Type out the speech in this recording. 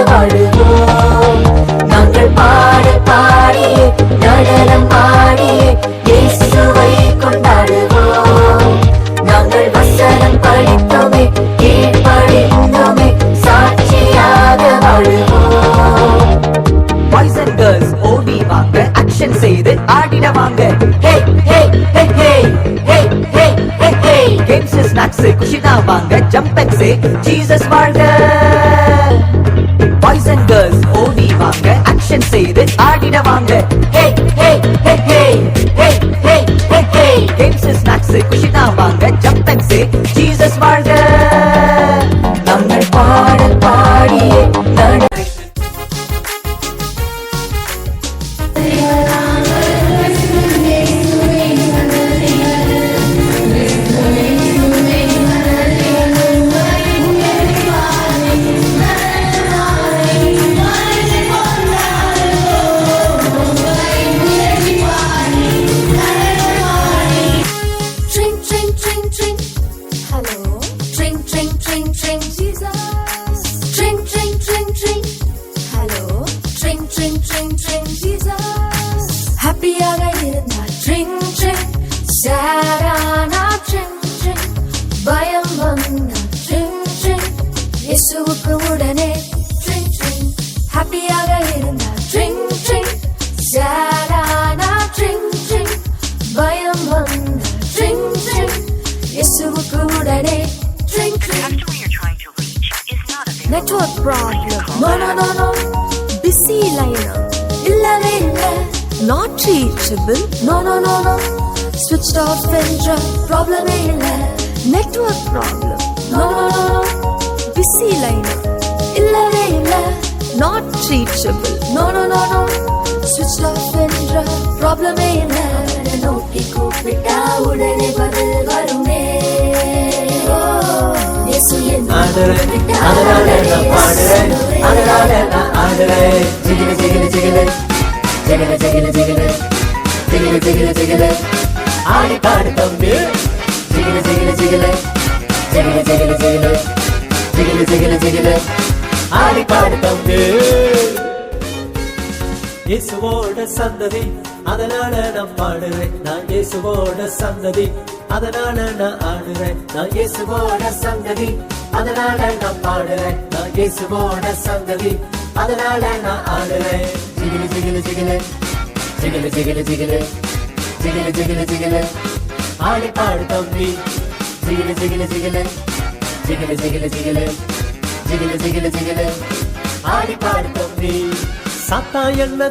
வாழுவோம். நாங்கள் பாடல் பாடியே நடனம் ஆடியே இயேசுவை கொண்டாடுவோம். நாங்கள் வசனம் படித்தோமே கீழ்ப்படிந்தோமே சாட்சியாக வாழுவோம். பாய்ஸ் அண்ட் கேர்ள்ஸ் ஓடி வாங்க, ஆக்ஷன் செய்து ஆடிட வாங்க. ஹே ஹே ஹே ஹே ஹே ஹே ஹே ஹே. கேம்ஸ் ஸ்நாக்ஸ் குஷினா வாங்க, ஜம்ப் அண்ட் சே ஜீசஸ் வாழ்க. பாய்ஸ் அண்ட் கேர்ள்ஸ் ஓடி வாங்க, ஆக்ஷன் செய்து ஆடிட வாங்க. ஹே ஹே ஹே ஹே ஹே ஹே ஹே ஹே. கேம்ஸ் ஸ்நாக்ஸ் குஷினா வாங்க, ஜம்ப் அண்ட் சே ஜீசஸ் வாழ்க. நாங்கள் பாடல் பாடியே நட ஹாப்பியாக இருந்தால் ட்ரிங் ட்ரிங், சேடானா ட்ரிங் ட்ரிங், பயம் வந்தால் ட்ரிங் ட்ரிங், இயேசுவுக்கு உடனே ட்ரிங் ட்ரிங். ஹாப்பியாக இருந்தால் ட்ரிங் ட்ரிங், சேடானா ட்ரிங் ட்ரிங், பயம் வந்தால் ட்ரிங் ட்ரிங், இயேசுவுக்கு உடனே drink drink. Network problem. No. Busy line. இல்லவே இல்ல. Not reachable. No. Switched off என்ற ப்ராப்ளமே இல்ல. Network problem. No. Busy line. இல்லவே இல்ல. Not reachable. No. Switched off என்ற ப்ராப்ளமே இல்ல. நோக்கி கூப்பிட்டா உடனே பதில் வருமே. ஆடி பாடு தம்பி, ஆடி பாடு தம்பி. இயேசுவோட சந்ததி, அதனால நான் பாடுறேன். நான் இயேசுவோட சந்ததி, அதனால நான் ஆடுறேன். நான் இயேசுவோட சந்ததி, அதனால நான் பாடுறேன். நான் இயேசுவோட சந்ததி, அதனால நான் ஆடுறேன். ஜிகிலு ஜிகிலு ஜிகிலு ஜிகிலு ஜிகிலு ஜிகிலு ஜிகிலு ஜிகிலு ஜிகிலு. ஆடி பாடு தம்பி, ஜிகிலு ஜிகிலு ஜிகிலு ஜிகிலு ஜிகிலு ஜிகிலு ஜிகிலு ஜிகிலு ஜிகிலு. ஆடி பாடு தம்பி. சாத்தா என்ன